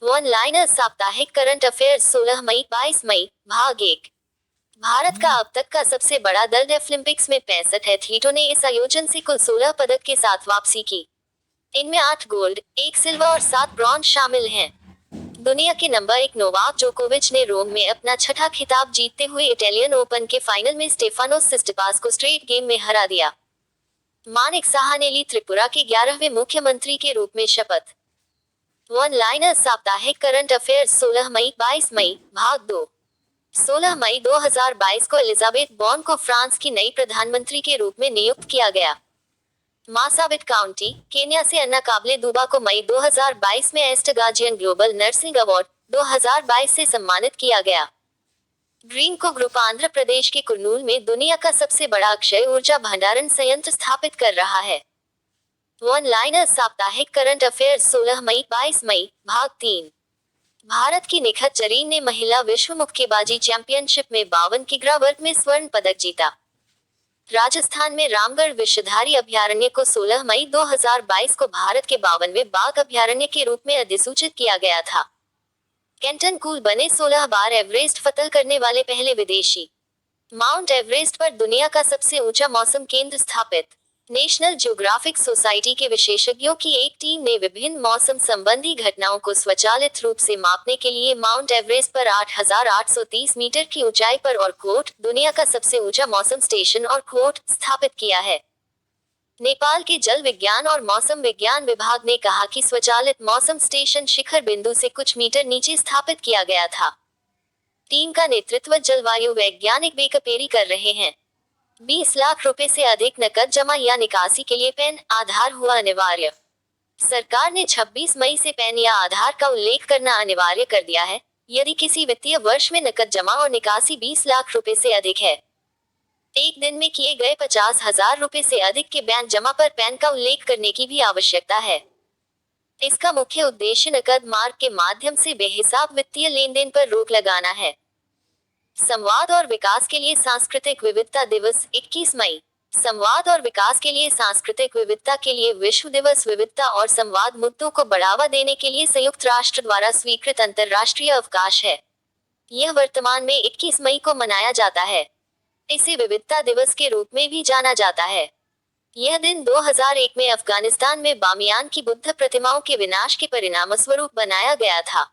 One liner साप्ताहिक current affairs 16 मई 22 मई भाग 1। भारत का अब तक का सबसे बड़ा दल डेफलिम्पिक्स में 65 एथलीटों ने इस आयोजन से कुल 16 पदक के साथ वापसी की। इनमें 8 गोल्ड, 1 सिल्वर और 7 ब्रॉन्ज शामिल हैं। दुनिया के नंबर 1 नोवाक जोकोविच ने रोम में अपना छठा खिताब जीतते हुए इटालियन ओपन के फाइनल में स्टेफानोस सिस्टिपास को स्ट्रेट गेम में हरा दिया। मानिक साहा ने ली त्रिपुरा के 11वें मुख्यमंत्री के रूप में शपथ। वन लाइनर साप्ताहिक करंट अफेयर्स 16 मई 22 मई भाग 2। 16 मई 2022 को एलिजाबेथ बॉर्न को फ्रांस की नई प्रधानमंत्री के रूप में नियुक्त किया गया। मासाबिट काउंटी, केन्या से अन्ना काबले दुबा को मई 2022 में एस्ट गार्जियन ग्लोबल नर्सिंग अवार्ड 2022 से सम्मानित किया गया। ग्रीन को ग्रुप आंध्र प्रदेश के कुर्नूल में दुनिया का सबसे बड़ा अक्षय ऊर्जा भंडारण संयंत्र स्थापित कर रहा है। वन लाइनर साप्ताहिक करंट अफेयर्स 16 मई 22 मई भाग 3। भारत की निखत जरीन ने महिला विश्व मुक्केबाजी चैंपियनशिप में 52 किग्रा वर्ग में स्वर्ण पदक जीता। राजस्थान में रामगढ़ विषधारी अभयारण्य को 16 मई 2022 को भारत के 52वें बाघ अभयारण्य के रूप में अधिसूचित किया गया था। केंटन कूल बने 16 बार एवरेस्ट फतह करने वाले पहले विदेशी। माउंट एवरेस्ट पर दुनिया का सबसे ऊंचा मौसम केंद्र स्थापित। नेशनल ज्योग्राफिक सोसाइटी के विशेषज्ञों की एक टीम ने विभिन्न मौसम संबंधी घटनाओं को स्वचालित रूप से मापने के लिए माउंट एवरेस्ट पर 8,830 मीटर की ऊंचाई पर और कोट दुनिया का सबसे ऊंचा मौसम स्टेशन और कोट स्थापित किया है। नेपाल के जल विज्ञान और मौसम विज्ञान विभाग ने कहा कि स्वचालित मौसम स्टेशन शिखर बिंदु से कुछ मीटर नीचे स्थापित किया गया था। टीम का नेतृत्व जलवायु वैज्ञानिक बेकपेरी कर रहे हैं। 20 लाख रुपए से अधिक नकद जमा या निकासी के लिए पैन आधार हुआ अनिवार्य। सरकार ने 26 मई से पैन या आधार का उल्लेख करना अनिवार्य कर दिया है यदि किसी वित्तीय वर्ष में नकद जमा और निकासी 20 लाख रुपए से अधिक है। एक दिन में किए गए 50,000 रुपए से अधिक के बैंक जमा पर पैन का उल्लेख करने की भी आवश्यकता है। इसका मुख्य उद्देश्य नकद मार्ग के माध्यम से बेहिसाब वित्तीय लेन देन पर रोक लगाना है। संवाद और विकास के लिए सांस्कृतिक विविधता दिवस 21 मई। संवाद और विकास के लिए सांस्कृतिक विविधता के लिए विश्व दिवस विविधता और संवाद मुद्दों को बढ़ावा देने के लिए संयुक्त राष्ट्र द्वारा स्वीकृत अंतर्राष्ट्रीय अवकाश है। यह वर्तमान में 21 मई को मनाया जाता है। इसे विविधता दिवस के रूप में भी जाना जाता है। यह दिन 2001 में अफगानिस्तान में बामियान की बुद्ध प्रतिमाओं के विनाश के परिणामस्वरूप बनाया गया था।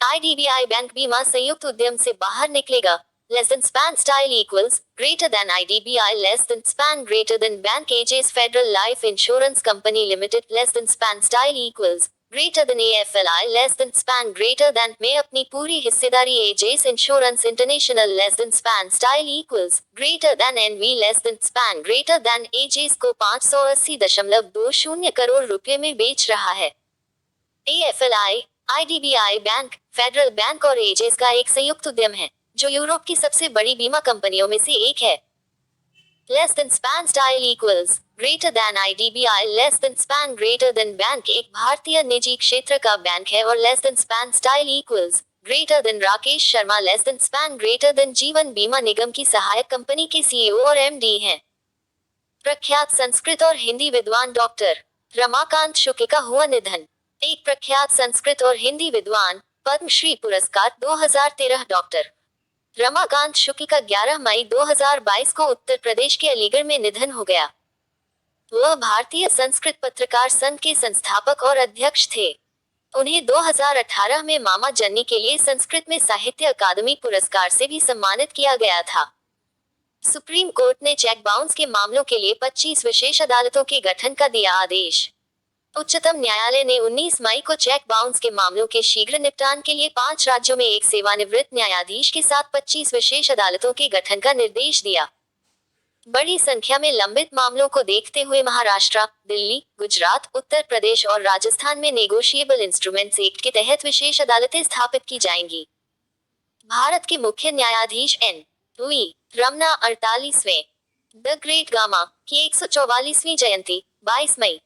IDBI बैंक बीमा संयुक्त उद्यम से बाहर निकलेगा। Less than span style equals greater than IDBI less than span greater than bank Ageas federal life insurance company limited less than span style equals greater than AFLI less than span greater than में अपनी पूरी हिस्सेदारी Ageas insurance international less than span style equals greater than NV less than span greater than Ageas को 580.20 करोड़ रुपए में बेच रहा है। AFLI IDBI bank, federal bank और एजेस का एक संयुक्त उद्यम है जो यूरोप की सबसे बड़ी बीमा कंपनियों में से एक है। Less than span style equals greater than IDBI less than span greater than bank एक भारतीय निजी क्षेत्र का बैंक है और less than span style equals greater then Rakesh Sharma less than span greater then जीवन बीमा निगम की सहायक कंपनी के CEO और MD हैं। प्रख्यात संस्कृत और हिंदी विद्वान डॉक्टर रमाकांत शुक्ल का हुआ निधन। एक प्रख्यात संस्कृत और हिंदी विद्वान, पद्मश्री पुरस्कार 2013 डॉक्टर रमाकांत शुक्ल का 11 मई 2022 को उत्तर प्रदेश के अलीगढ़ में निधन हो गया। वह भारतीय संस्कृत पत्रकार संघ के संस्थापक और अध्यक्ष थे। उन्हें 2018 में मामा जन्नी के लिए संस्कृत में साहित्य अकादमी पुरस्कार से भी सम्मानित किया गया था। सुप्रीम कोर्ट ने चेक बाउंस के मामलों के लिए 25 विशेष अदालतों के गठन का दिया आदेश। उच्चतम न्यायालय ने 19 मई को चेक बाउंस के मामलों के शीघ्र निपटान के लिए 5 राज्यों में एक सेवानिवृत्त न्यायाधीश के साथ 25 विशेष अदालतों के गठन का निर्देश दिया। बड़ी संख्या में लंबित मामलों को देखते हुए महाराष्ट्र, दिल्ली, गुजरात, उत्तर प्रदेश और राजस्थान में नेगोशिएबल इंस्ट्रूमेंट्स एक्ट के तहत विशेष अदालतें स्थापित की जाएंगी। भारत के मुख्य न्यायाधीश N.V. रमना 48वें द ग्रेट गामा की 144वीं जयंती 22 मई।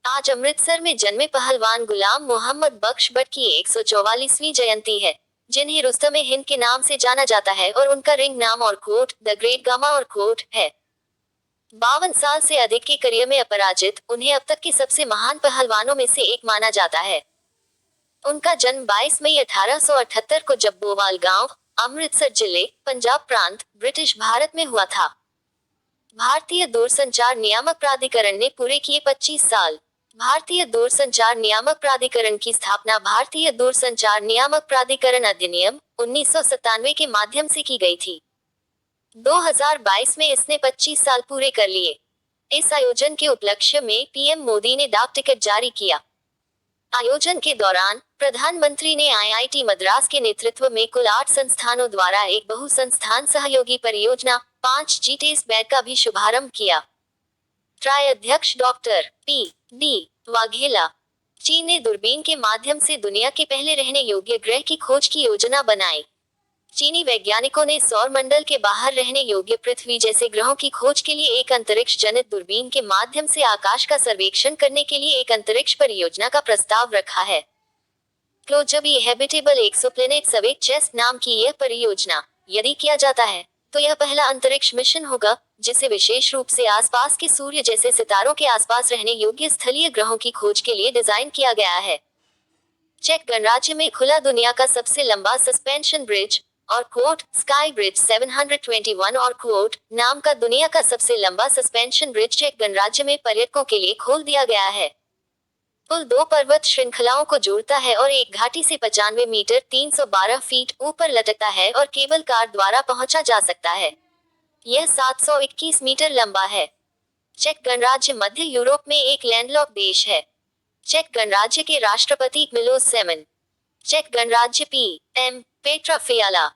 आज अमृतसर में जन्मे पहलवान गुलाम मोहम्मद बख्श भट्ट की 144वीं जयंती है, जिन्हें रुस्तम हिंद के नाम से जाना जाता है और उनका रिंग नाम और कोट द ग्रेट गामा और कोट है। 52 साल से अधिक के करियर में अपराजित, उन्हें अब तक के सबसे महान पहलवानों में से एक माना जाता है। उनका जन्म 22 मई 1878 को जब्बोवाल गांव, अमृतसर जिले, पंजाब प्रांत, ब्रिटिश भारत में हुआ था। भारतीय दूरसंचार नियामक प्राधिकरण ने पूरे किए 25 साल। भारतीय दूरसंचार नियामक प्राधिकरण की स्थापना भारतीय दूरसंचार नियामक प्राधिकरण अधिनियम 1997 के माध्यम से की गई थी। 2022 में इसने 25 साल पूरे कर लिए। इस आयोजन के उपलक्ष्य में पीएम मोदी ने डाक टिकट जारी किया। आयोजन के दौरान प्रधानमंत्री ने आईआईटी मद्रास के नेतृत्व में कुल 8 संस्थानों द्वारा एक बहु संस्थान सहयोगी परियोजना 5G टेस्ट बेड का भी शुभारंभ किया। ट्राई अध्यक्ष डॉक्टर पी.डी. वाघेला। चीन ने दूरबीन के माध्यम से दुनिया के पहले रहने योग्य ग्रह की खोज की योजना बनाई। चीनी वैज्ञानिकों ने सौर मंडल के बाहर रहने योग्य पृथ्वी जैसे ग्रहों की खोज के लिए एक अंतरिक्ष जनित दूरबीन के माध्यम से आकाश का सर्वेक्षण करने के लिए एक अंतरिक्ष परियोजना का प्रस्ताव रखा है। क्लोजबी हैबिटेबल एक्सोप्लैनेट सवेक चेस्ट नाम की यह परियोजना, यदि किया जाता है, तो यह पहला अंतरिक्ष मिशन होगा जिसे विशेष रूप से आसपास के सूर्य जैसे सितारों के आसपास रहने योग्य स्थलीय ग्रहों की खोज के लिए डिजाइन किया गया है। चेक गणराज्य में खुला दुनिया का सबसे लंबा सस्पेंशन ब्रिज और कोट स्काई ब्रिज 721 और कोट नाम का दुनिया का सबसे लंबा सस्पेंशन ब्रिज चेक गणराज्य में पर्यटकों के लिए खोल दिया गया है। पुल 2 पर्वत श्रृंखलाओं को जोड़ता है और एक घाटी से 95 मीटर 312 फीट ऊपर लटकता है और केबल कार द्वारा पहुंचा जा सकता है। यह 721 मीटर लंबा है। चेक गणराज्य मध्य यूरोप में एक लैंडलॉक देश है। चेक गणराज्य के राष्ट्रपति मिलोस सेमन। चेक गणराज्य पीएम पेट्रा फियाला।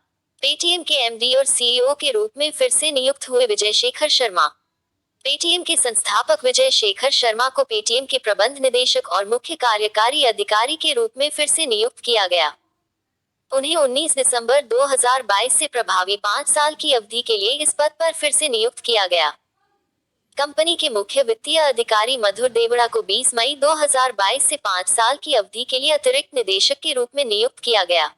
पेटीएम के एमडी और सीईओ के रूप में फिर से नियुक्त हुए विजय शेखर शर्मा। पेटीएम के संस्थापक विजय शेखर शर्मा को पेटीएम के प्रबंध निदेशक और मुख्य कार्यकारी अधिकारी के रूप में फिर से नियुक्त किया गया। उन्हें 19 दिसंबर 2022 से प्रभावी 5 साल की अवधि के लिए इस पद पर फिर से नियुक्त किया गया। कंपनी के मुख्य वित्तीय अधिकारी मधुर देवड़ा को 20 मई 2022 से 5 साल की अवधि के लिए अतिरिक्त निदेशक के रूप में नियुक्त किया गया।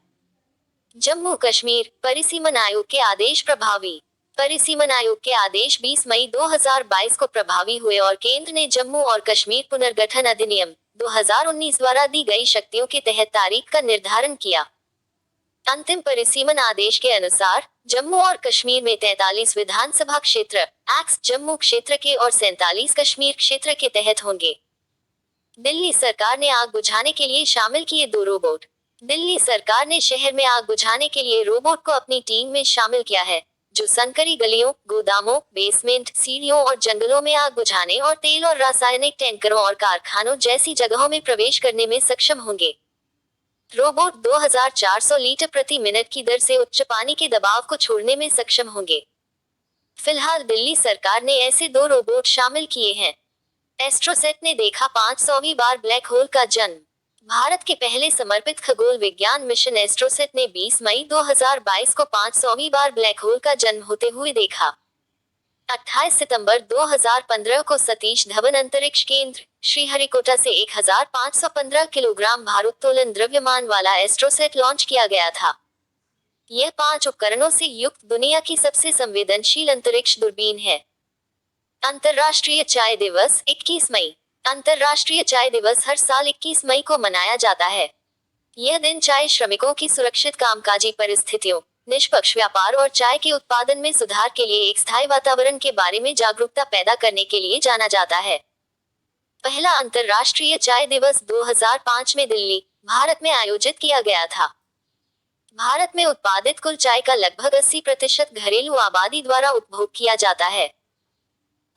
जम्मू कश्मीर परिसीमन आयोग के आदेश प्रभावी। परिसीमन आयोग के आदेश 20 मई 2022 को प्रभावी हुए और केंद्र ने जम्मू और कश्मीर पुनर्गठन अधिनियम 2019 द्वारा दी गई शक्तियों के तहत तारीख का निर्धारण किया। अंतिम परिसीमन आदेश के अनुसार जम्मू और कश्मीर में 43 विधानसभा क्षेत्र एक्स जम्मू क्षेत्र के और 47 कश्मीर क्षेत्र के तहत होंगे। दिल्ली सरकार ने आग बुझाने के लिए शामिल किए 2 रोबोट। दिल्ली सरकार ने शहर में आग बुझाने के लिए रोबोट को अपनी टीम में शामिल किया है, जो संकरी गलियों, गोदामों, बेसमेंट, सीढ़ियों और जंगलों में आग बुझाने और तेल और रासायनिक टैंकरों और कारखानों जैसी जगहों में प्रवेश करने में सक्षम होंगे। रोबोट 2400 लीटर प्रति मिनट की दर से उच्च पानी के दबाव को छोड़ने में सक्षम होंगे। फिलहाल दिल्ली सरकार ने ऐसे 2 रोबोट शामिल किए हैं। एस्ट्रोसेट ने देखा 500वीं बार ब्लैक होल का जन्म। भारत के पहले समर्पित खगोल विज्ञान मिशन एस्ट्रोसेट ने 20 मई 2022 को 500वीं बार ब्लैक होल का जन्म होते हुए देखा। 28 सितंबर 2015 को सतीश धवन अंतरिक्ष केंद्र श्रीहरिकोटा से 1515 किलोग्राम भारोत्तोलन द्रव्यमान वाला एस्ट्रोसेट लॉन्च किया गया था। यह 5 उपकरणों से युक्त दुनिया की सबसे संवेदनशील अंतरिक्ष दूरबीन है। अंतर्राष्ट्रीय चाय दिवस 21 मई। अंतर्राष्ट्रीय चाय दिवस हर साल 21 मई को मनाया जाता है। यह दिन चाय श्रमिकों की सुरक्षित कामकाजी परिस्थितियों, निष्पक्ष व्यापार और चाय के उत्पादन में सुधार के लिए एक स्थायी वातावरण के बारे में जागरूकता पैदा करने के लिए जाना जाता है। पहला अंतर्राष्ट्रीय चाय दिवस 2005 में दिल्ली, भारत में आयोजित किया गया था। भारत में उत्पादित कुल चाय का लगभग 80% घरेलू आबादी द्वारा उपभोग किया जाता है।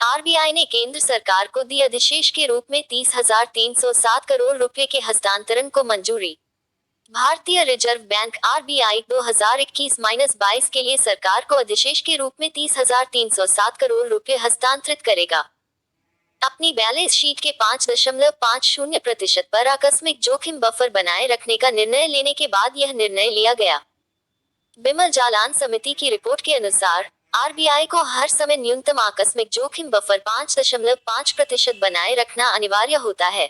आरबीआई ने केंद्र सरकार को दिए अधिशेष के रूप में 30,307 करोड़ रुपए के हस्तांतरण को मंजूरी। भारतीय रिजर्व बैंक आरबीआई 2021-22 के लिए सरकार को अधिशेष के रूप में 30,307 करोड़ रुपए हस्तांतरित करेगा। अपनी बैलेंस शीट के 5.50% पर आकस्मिक जोखिम बफर बनाए रखने का निर्णय लेने के बाद यह निर्णय लिया गया। बिमल जालान समिति की रिपोर्ट के अनुसार आरबीआई को हर समय न्यूनतम आकस्मिक जोखिम बफर 5.5% बनाए रखना अनिवार्य होता है।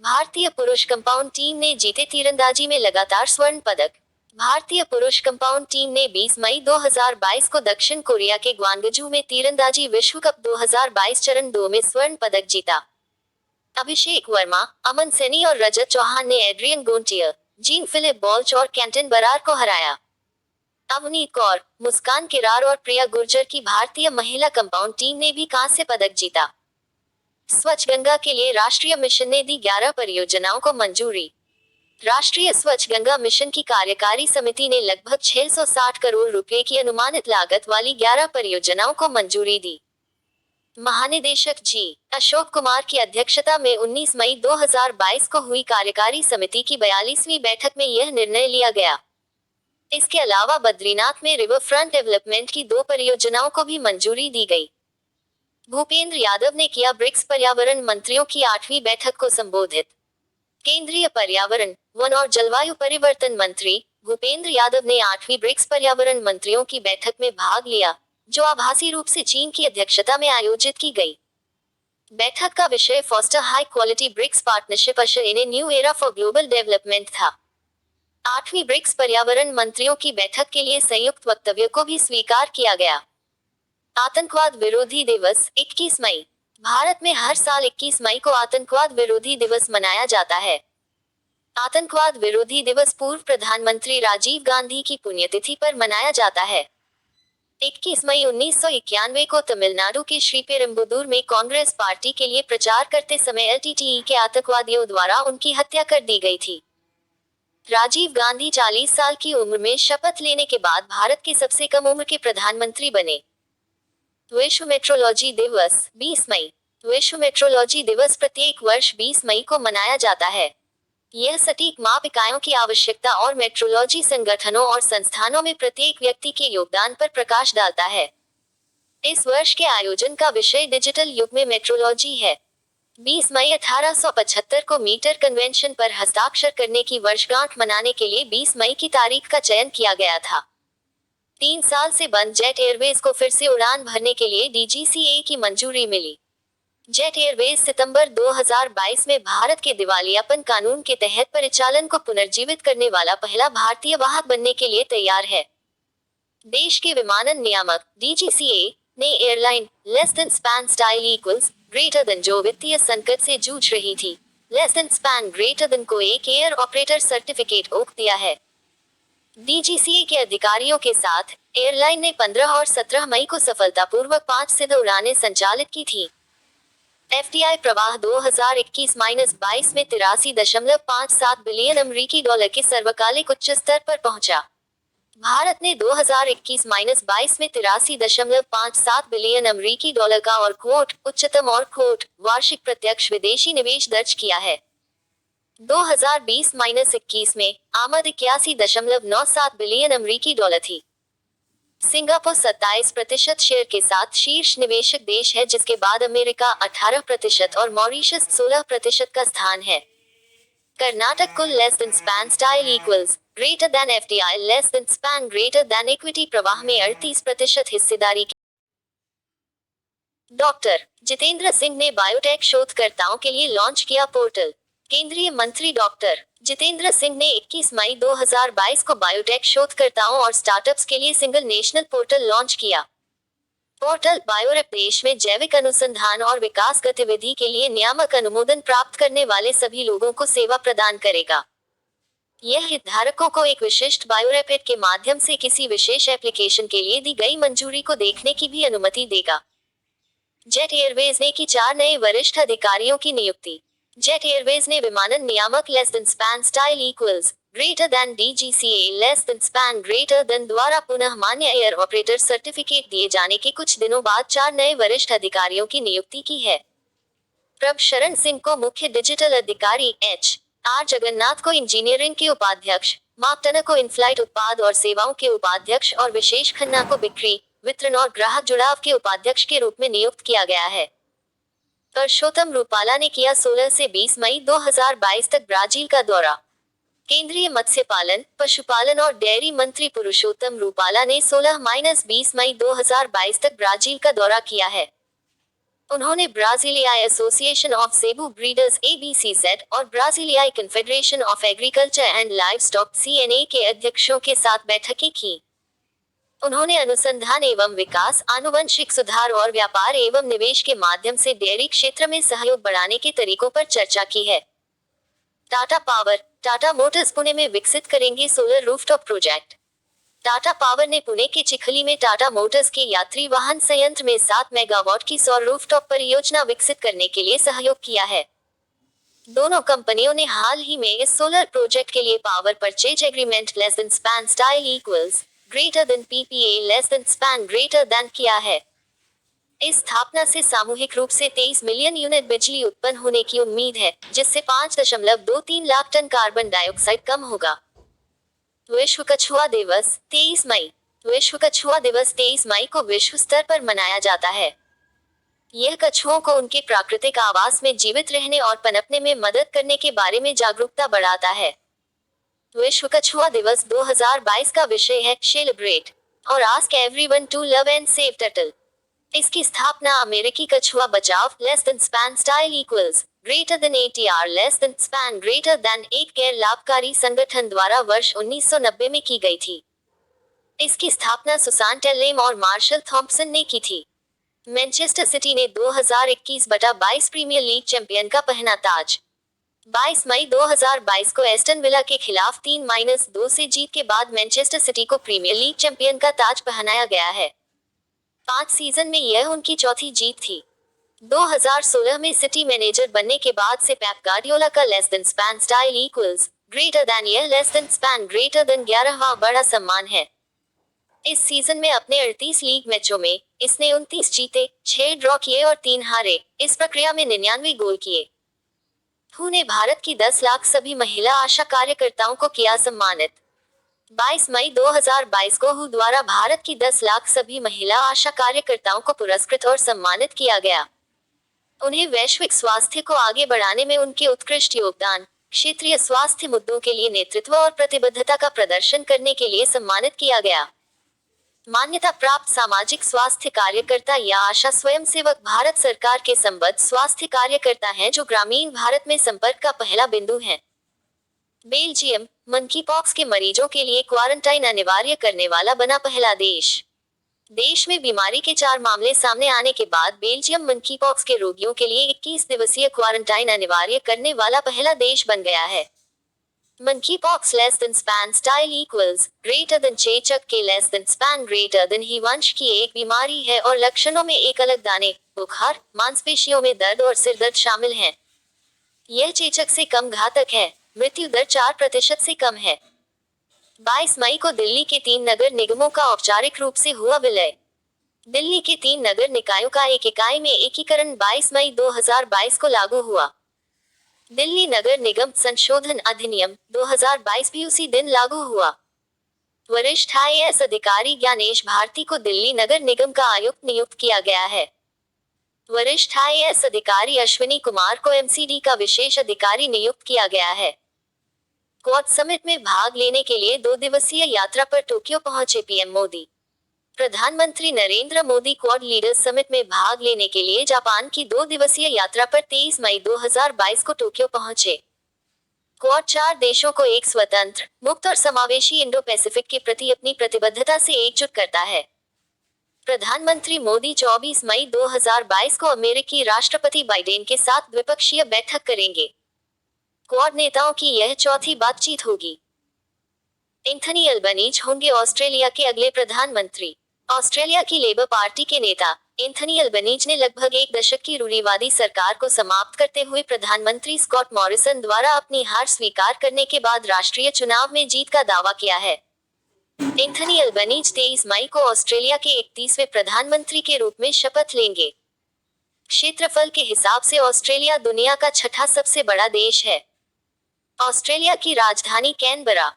भारतीय पुरुष कंपाउंड टीम ने जीते तीरंदाजी में लगातार स्वर्ण पदक। भारतीय पुरुष कंपाउंड टीम ने 20 मई 2022 को दक्षिण कोरिया के ग्वांगजू में तीरंदाजी विश्व कप 2022 चरण 2 में स्वर्ण पदक जीता। अभिषेक वर्मा, अमन सैनी और रजत चौहान ने एड्रियन गोंटियर, जीन फिलिप बॉल्च और कैंटन बरार को हराया। अवनीत कौर, मुस्कान किरार और प्रिया गुर्जर की भारतीय महिला कंपाउंड टीम ने भी कांस्य पदक जीता। स्वच्छ गंगा के लिए राष्ट्रीय मिशन ने दी 11 परियोजनाओं को मंजूरी। राष्ट्रीय स्वच्छ गंगा मिशन की कार्यकारी समिति ने लगभग 660 करोड़ रुपए की अनुमानित लागत वाली 11 परियोजनाओं को मंजूरी दी। महानिदेशक जी अशोक कुमार की अध्यक्षता में 19 मई 2022 को हुई कार्यकारी समिति की 42वीं बैठक में यह निर्णय लिया गया। इसके अलावा बद्रीनाथ में रिवर फ्रंट डेवलपमेंट की 2 परियोजनाओं को भी मंजूरी दी गई। भूपेंद्र यादव ने किया ब्रिक्स पर्यावरण मंत्रियों की 8वीं बैठक को संबोधित। केंद्रीय पर्यावरण, वन और जलवायु परिवर्तन मंत्री भूपेंद्र यादव ने 8वीं ब्रिक्स पर्यावरण मंत्रियों की बैठक में भाग लिया, जो आभासी रूप से चीन की अध्यक्षता में आयोजित की गई। बैठक का विषय foster high quality BRICS partnership usher in a new era for global development था। 8वीं ब्रिक्स पर्यावरण मंत्रियों की बैठक के लिए संयुक्त वक्तव्य को भी स्वीकार किया गया। आतंकवाद विरोधी दिवस 21 मई। भारत में हर साल 21 मई को आतंकवाद विरोधी दिवस मनाया जाता है। आतंकवाद विरोधी दिवस पूर्व प्रधानमंत्री राजीव गांधी की पुण्यतिथि पर मनाया जाता है। 21 मई 1991 को तमिलनाडु के श्रीपेरुम्बुदूर में कांग्रेस पार्टी के लिए प्रचार करते समय एलटीटीई के आतंकवादियों द्वारा उनकी हत्या कर दी गई थी। राजीव गांधी 40 साल की उम्र में शपथ लेने के बाद भारत के सबसे कम उम्र के प्रधानमंत्री बने। विश्व मेट्रोलॉजी दिवस 20 मई। विश्व मेट्रोलॉजी दिवस प्रत्येक वर्ष 20 मई को मनाया जाता है। यह सटीक माप इकाइयों की आवश्यकता और मेट्रोलॉजी संगठनों और संस्थानों में प्रत्येक व्यक्ति के योगदान पर प्रकाश डालता है। इस वर्ष के आयोजन का विषय डिजिटल युग में मेट्रोलॉजी है। 20 मई 1875 को मीटर कन्वेंशन पर हस्ताक्षर करने की वर्षगांठ मनाने के लिए 20 मई की तारीख का चयन किया गया था। 3 साल से बंद जेट एयरवेज को फिर से उड़ान भरने के लिए डीजीसीए की मंजूरी मिली। जेट एयरवेज सितंबर 2022 में भारत के दिवालियापन कानून के तहत परिचालन को पुनर्जीवित करने वाला पहला भारतीय वाहक बनने के लिए तैयार है। देश के विमानन नियामक डीजीसीए ने airline less than span style equals greater then जो वित्तीय संकट से जूझ रही थी, less than span greater then को एक एयर ऑपरेटर सर्टिफिकेट ओक दिया है। डीजीसीए के अधिकारियों के साथ एयरलाइन ने 15 और 17 मई को सफलतापूर्वक 5 सिद्ध उड़ानें संचालित की थी। एफडीआई प्रवाह 2021-22 में 83.57 बिलियन अमेरिकी डॉलर के सर्वकालिक उच्च स्तर पर पहुंचा। भारत ने 2021-22 में 83.57 बिलियन अमेरिकी डॉलर का और उच्चतम और वार्षिक प्रत्यक्ष विदेशी निवेश दर्ज किया है। 2020-21 में आमद 81.97 बिलियन अमेरिकी डॉलर थी। सिंगापुर 27% शेयर के साथ शीर्ष निवेशक देश है, जिसके बाद अमेरिका 18% और मॉरिशस 16% का स्थान है। कर्नाटक कुल less than span style equals greater then FDI less than span greater then equity प्रवाह में 38% हिस्सेदारी की। डॉक्टर जितेंद्र सिंह ने बायोटेक शोधकर्ताओं के लिए लॉन्च किया पोर्टल। केंद्रीय मंत्री डॉक्टर जितेंद्र सिंह ने 21 मई 2022 को बायोटेक शोधकर्ताओं और स्टार्टअप्स के लिए सिंगल नेशनल पोर्टल लॉन्च किया। पोर्टल बायोरेप देश में जैविक अनुसंधान और विकास गतिविधि के लिए नियामक अनुमोदन प्राप्त करने वाले सभी लोगों को सेवा प्रदान करेगा। यह हितधारकों को एक विशिष्ट बायोरेपेट के माध्यम से किसी विशेष एप्लीकेशन के लिए दी गई मंजूरी को देखने की भी अनुमति देगा। जेट एयरवेज ने की 4 नए वरिष्ठ अधिकारियों की नियुक्ति। जेट एयरवेज ने विमानन नियामक less than span style equals greater then DGCA less than span greater then द्वारा पुनः मान्य एयर ऑपरेटर सर्टिफिकेट दिए जाने के कुछ दिनों बाद 4 नए वरिष्ठ अधिकारियों की नियुक्ति की है। प्रभ शरण सिंह को मुख्य डिजिटल अधिकारी, HR जगन्नाथ को इंजीनियरिंग के उपाध्यक्ष, मार्क टनर को इनफ्लाइट उत्पाद और सेवाओं के उपाध्यक्ष और विशेष खन्ना को बिक्री, वितरण और ग्राहक जुड़ाव के उपाध्यक्ष के रूप में नियुक्त किया गया है। परशोत्तम रूपाला ने किया 16 से 20 मई 2022 तक ब्राजील का दौरा। केंद्रीय मत्स्य पालन, पशुपालन और डेयरी मंत्री पुरुषोत्तम रूपाला ने 16-20 मई 2022 तक ब्राजील का दौरा किया है। उन्होंने ब्राजीलियाई association of zebu breeders ABCZ और ब्राजीलियाई confederation of agriculture and livestock CNA के अध्यक्षों के साथ बैठकें की। उन्होंने अनुसंधान एवं विकास, आनुवंशिक सुधार और व्यापार एवं निवेश के माध्यम से डेयरी क्षेत्र में सहयोग बढ़ाने के तरीकों पर चर्चा की है। टाटा पावर, टाटा मोटर्स पुणे में विकसित करेंगे solar rooftop project. Tata power ने पुणे के चिखली में टाटा मोटर्स के यात्री वाहन संयंत्र में 7 मेगावाट की सौर रूफटॉप परियोजना विकसित करने के लिए सहयोग किया है। दोनों कंपनियों ने हाल ही में इस सोलर प्रोजेक्ट के लिए power purchase agreement less than span style equals greater than PPA less than span greater than किया है। इस स्थापना से सामूहिक रूप से 23 मिलियन यूनिट बिजली उत्पन्न होने की उम्मीद है, जिससे 5.23 लाख टन कार्बन डाइऑक्साइड कम होगा। विश्व कछुआ दिवस 23 मई। विश्व कछुआ दिवस 23 मई को विश्व स्तर पर मनाया जाता है। यह कछुओं को उनके प्राकृतिक आवास में जीवित रहने और पनपने में मदद करने के बारे में जागरूकता बढ़ाता है। विश्व कछुआ दिवस 2022 का विषय है सेलिब्रेट और ask everyone to love and save turtle. इसकी स्थापना अमेरिकी कछुआ बचाव less than span style equals greater than ATR less than span greater than एक गैर लाभकारी संगठन द्वारा वर्ष 1990 में की गई थी। इसकी स्थापना सुसान टेलेम और मार्शल थॉम्पसन ने की थी। मैनचेस्टर सिटी ने 2021-22 प्रीमियर लीग चैंपियन का पहना ताज। 22 मई 2022 को एस्टन विला के खिलाफ 3-2 से जीत के बाद मैनचेस्टर सिटी को प्रीमियर लीग चैंपियन का ताज पहनाया गया है। 5 सीजन में यह उनकी चौथी जीत थी। 2016 में सिटी मैनेजर बनने के बाद से पेप गार्डियोला का less than span style equals greater than यह less than span greater than 11वां बड़ा सम्मान है। इस सीजन में अपने 38 लीग मैचों में इसने 29 जीते, 6 ड्रॉ किए और 3 हारे, इस प्रक्रिया में 99 गोल किए। हू ने भारत की 10 लाख सभी महिला आशा कार्यकर्ताओं को किया सम्मानित। 22 मई 2022 को हू द्वारा भारत की 10 लाख सभी महिला आशा कार्यकर्ताओं को पुरस्कृत और सम्मानित किया गया। उन्हें वैश्विक स्वास्थ्य को आगे बढ़ाने में उनके उत्कृष्ट योगदान, क्षेत्रीय स्वास्थ्य मुद्दों के लिए नेतृत्व और प्रतिबद्धता का प्रदर्शन करने के लिए सम्मानित किया गया। मान्यता प्राप्त सामाजिक स्वास्थ्य कार्यकर्ता या आशा स्वयंसेवक भारत सरकार के संबद्ध स्वास्थ्य कार्यकर्ता हैं जो ग्रामीण भारत में संपर्क का पहला बिंदु हैं। बेल्जियम मंकीपॉक्स के मरीजों के लिए क्वारंटाइन अनिवार्य करने वाला बना पहला देश। देश में बीमारी के 4 मामले सामने आने के बाद बेल्जियम मंकीपॉक्स के रोगियों के लिए 21 दिवसीय क्वारंटाइन अनिवार्य करने वाला पहला देश बन गया है। Monkeypox less than span style equals greater than चेचक के less than span greater than ही वंश की एक बीमारी है और लक्षणों में एक अलग दाने, बुखार, मांसपेशियों में दर्द और सिर दर्द शामिल हैं। यह चेचक से कम घातक है। मृत्यु दर 4% से कम है। 22 मई को दिल्ली के 3 नगर निगमों का औपचारिक रूप से हुआ विलय। दिल्ली के 3 नगर निकायों का एक इकाई में एकीकरण 22 मई 2022 को लागू हुआ। दिल्ली नगर निगम संशोधन अधिनियम 2022 भी उसी दिन लागू हुआ। वरिष्ठ IAS अधिकारी ज्ञानेश भारती को दिल्ली नगर निगम का आयुक्त नियुक्त किया गया है। वरिष्ठ IAS अधिकारी अश्विनी कुमार को MCD का विशेष अधिकारी नियुक्त किया गया है। क्वाड समिट में भाग लेने के लिए 2 दिवसीय यात्रा पर टोक्यो पहुंचे PM मोदी। प्रधानमंत्री Narendra Modi quad leaders summit में भाग लेने के लिए जापान की 2 दिवसीय यात्रा पर 23 मई 2022 को टोक्यो पहुंचे। क्वाड 4 देशों को एक स्वतंत्र, मुक्त और समावेशी इंडो पैसिफिक के प्रति अपनी प्रतिबद्धता से एकजुट करता है। प्रधानमंत्री मोदी 24 मई 2022 को अमेरिकी राष्ट्रपति बाइडेन के साथ द्विपक्षीय बैठक करेंगे। क्वाड नेताओं की यह चौथी बातचीत होगी। एंथनी अल्बनीज होंगे ऑस्ट्रेलिया के अगले प्रधानमंत्री। ऑस्ट्रेलिया की लेबर पार्टी के नेता एंथनी अल्बनीज ने लगभग 1 दशक की रूढ़िवादी सरकार को समाप्त करते हुए प्रधानमंत्री स्कॉट मॉरिसन द्वारा अपनी हार स्वीकार करने के बाद राष्ट्रीय चुनाव में जीत का दावा किया है। एंथनी अल्बनीज 23 मई को ऑस्ट्रेलिया के 31वें प्रधानमंत्री के रूप में शपथ लेंगे। क्षेत्रफल के हिसाब से ऑस्ट्रेलिया दुनिया का 6ठा सबसे बड़ा देश है। ऑस्ट्रेलिया की राजधानी कैनबरा।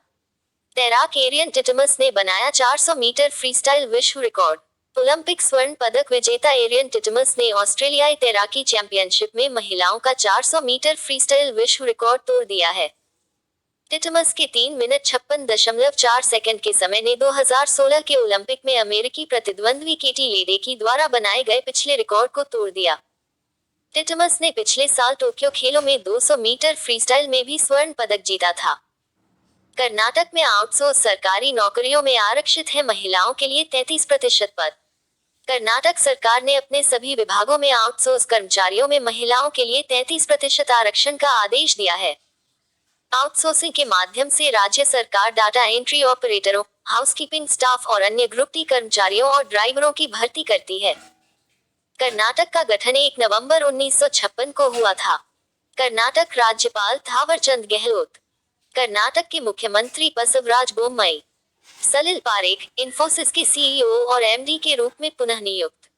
तैराक एरियन टिटमस ने बनाया 400 मीटर फ्रीस्टाइल विश्व रिकॉर्ड। ओलंपिक स्वर्ण पदक विजेता एरियन टिटमस ने ऑस्ट्रेलियाई तैराकी चैंपियनशिप में महिलाओं का 400 मीटर फ्रीस्टाइल विश्व रिकॉर्ड तोड़ दिया है। टिटमस के 3 मिनट 56.4 सेकंड के समय ने 2016 के ओलंपिक में अमेरिकी प्रतिद्वंद्वी केटी लेडेकी द्वारा बनाए गए पिछले रिकॉर्ड को तोड़ दिया। टिटमस ने पिछले साल टोक्यो खेलों में 200 मीटर फ्रीस्टाइल में भी स्वर्ण पदक जीता था। कर्नाटक में आउटसोर्स सरकारी नौकरियों में आरक्षित है महिलाओं के लिए 33% पद। कर्नाटक सरकार ने अपने सभी विभागों में आउटसोर्स कर्मचारियों में महिलाओं के लिए 33% आरक्षण का आदेश दिया है। आउटसोर्सिंग के माध्यम से राज्य सरकार डाटा एंट्री ऑपरेटरों, हाउसकीपिंग स्टाफ और अन्य ग्रुप टी कर्मचारियों और ड्राइवरों की भर्ती करती है। कर्नाटक का गठन 1 नवंबर 1956 को हुआ था। कर्नाटक राज्यपाल थावरचंद गहलोत। कर्नाटक के मुख्यमंत्री बसवराज बोम्मई। सलिल पारेख इंफोसिस के सीईओ और एमडी के रूप में पुनः नियुक्त।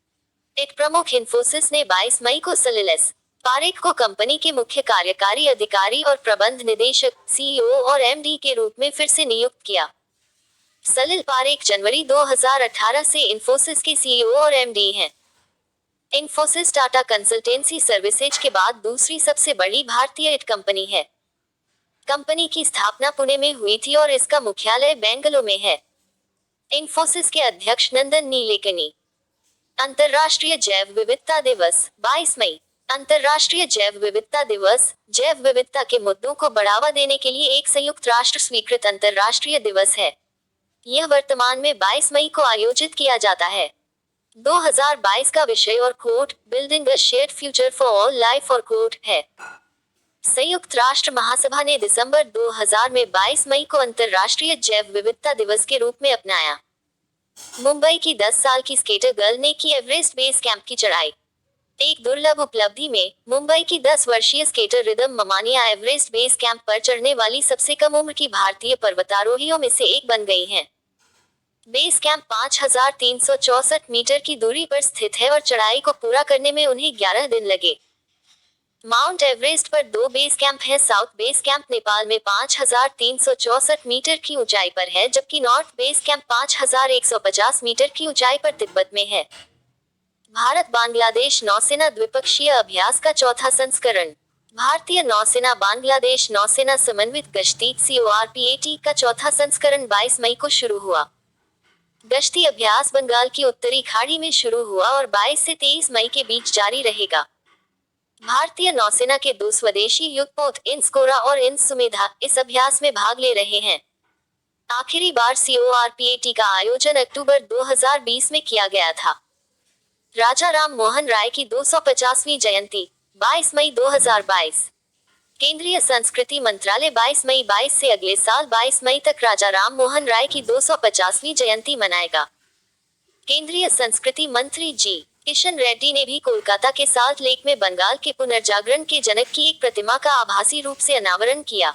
एक प्रमुख इंफोसिस ने 22 मई को सलिल एस पारेख को कंपनी के मुख्य कार्यकारी अधिकारी और प्रबंध निदेशक सीईओ और एमडी के रूप में फिर से नियुक्त किया। सलिल पारेख जनवरी 2018 से इंफोसिस के सीईओ और एमडी हैं। इंफोसिस टाटा कंसल्टेंसी सर्विसेज के बाद दूसरी सबसे बड़ी भारतीय IT कंपनी है। कंपनी की स्थापना पुणे में हुई थी और इसका मुख्यालय बेंगलुरु में है। इंफोसिस के अध्यक्ष नंदन नीलेकनी। अंतर्राष्ट्रीय जैव विविधता दिवस 22 मई। अंतर्राष्ट्रीय जैव विविधता दिवस जैव विविधता के मुद्दों को बढ़ावा देने के लिए एक संयुक्त राष्ट्र स्वीकृत अंतर्राष्ट्रीय दिवस है। यह वर्तमान में 22 मई को आयोजित किया जाता है। 2022 का विषय और quote building a shared future for all life और कोट है। संयुक्त राष्ट्र महासभा ने दिसंबर 2000 में 22 मई को अंतर्राष्ट्रीय जैव विविधता दिवस के रूप में अपनाया। मुंबई की 10 साल की स्केटर गर्ल ने की एवरेस्ट बेस कैंप की चढ़ाई। एक दुर्लभ उपलब्धि में मुंबई की 10 वर्षीय skater Rhythm Mamania Everest base camp पर चढ़ने वाली सबसे कम उम्र की भारतीय पर्वतारोहियों में से एक बन गई हैं। बेस कैंप 5364 मीटर की दूरी पर स्थित है और चढ़ाई को पूरा करने में उन्हें 11 दिन लगे। माउंट एवरेस्ट पर 2 बेस कैंप हैं। साउथ बेस कैंप नेपाल में 5364 मीटर की ऊंचाई पर है, जबकि नॉर्थ बेस कैंप 5150 मीटर की ऊंचाई पर तिब्बत में है। भारत बांग्लादेश नौसेना द्विपक्षीय अभ्यास का चौथा संस्करण। भारतीय नौसेना बांग्लादेश नौसेना समन्वित गश्ती CORPAT का चौथा संस्करण 22 मई को शुरू हुआ। गश्ती अभ्यास बंगाल की उत्तरी खाड़ी में शुरू हुआ और 22 से 23 मई के बीच जारी रहेगा। भारतीय नौसेना के 2 स्वदेशी युद्धपोत इंस्कोरा और इंसुमेधा इस अभ्यास में भाग ले रहे हैं। आखिरी बार CORPAT का आयोजन अक्टूबर 2020 में किया गया था। राजा राम मोहन राय की 250वीं जयंती 22 मई 2022। केंद्रीय संस्कृति मंत्रालय 22 मई 22 से अगले साल 22 मई तक राजा राम मोहन राय की 250वीं जयंती मनाएगा। केंद्रीय संस्कृति मंत्री जी किशन रेड्डी ने भी कोलकाता के साल्ट लेक में बंगाल के पुनर्जागरण के जनक की एक प्रतिमा का आभासी रूप से अनावरण किया।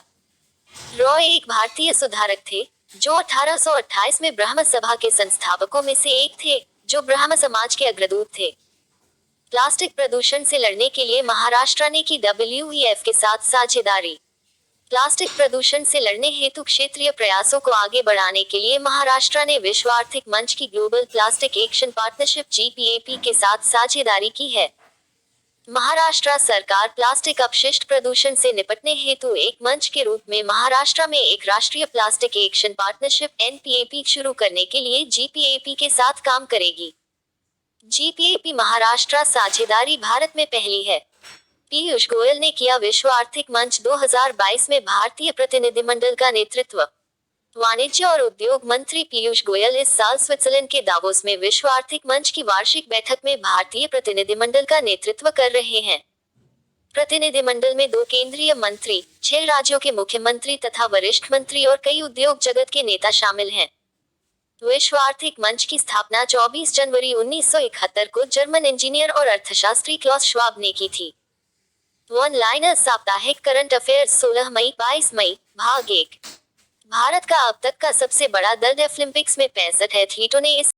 रॉय एक भारतीय सुधारक थे जो 1828 में ब्रह्म सभा के संस्थापकों में से एक थे, जो ब्रह्म समाज के अग्रदूत थे। प्लास्टिक प्रदूषण से लड़ने के लिए महाराष्ट्र ने की WEF के साथ साझेदारी। प्लास्टिक प्रदूषण से लड़ने हेतु क्षेत्रीय प्रयासों को आगे बढ़ाने के लिए महाराष्ट्र ने विश्व आर्थिक मंच की global plastic action partnership GPAP के साथ साझेदारी की है। महाराष्ट्र सरकार प्लास्टिक अपशिष्ट प्रदूषण से निपटने हेतु एक मंच के रूप में महाराष्ट्र में एक राष्ट्रीय प्लास्टिक एक्शन पार्टनरशिप NPAP शुरू करने के लिए GPAP के साथ काम करेगी। GPAP महाराष्ट्र साझेदारी भारत में पहली है। पीयूष गोयल ने किया विश्व आर्थिक मंच 2022 में भारतीय प्रतिनिधिमंडल का नेतृत्व। वाणिज्य और उद्योग मंत्री पीयूष गोयल इस साल स्विट्जरलैंड के दावोस में विश्व आर्थिक मंच की वार्षिक बैठक में भारतीय प्रतिनिधिमंडल का नेतृत्व कर रहे हैं। प्रतिनिधिमंडल में 2 केंद्रीय मंत्री, 6 राज्यों के मुख्यमंत्री तथा वरिष्ठ मंत्री और कई उद्योग जगत के नेता शामिल हैं। विश्व आर्थिक मंच की स्थापना 24 जनवरी 1971 को जर्मन इंजीनियर और अर्थशास्त्री क्लॉस श्वाब ने की थी। वन लाइनर साप्ताहिक करंट अफेयर्स 16 मई 22 मई भाग 1। भारत का अब तक का सबसे बड़ा दल डेफलिम्पिक्स में 65 एथलीटों ने इस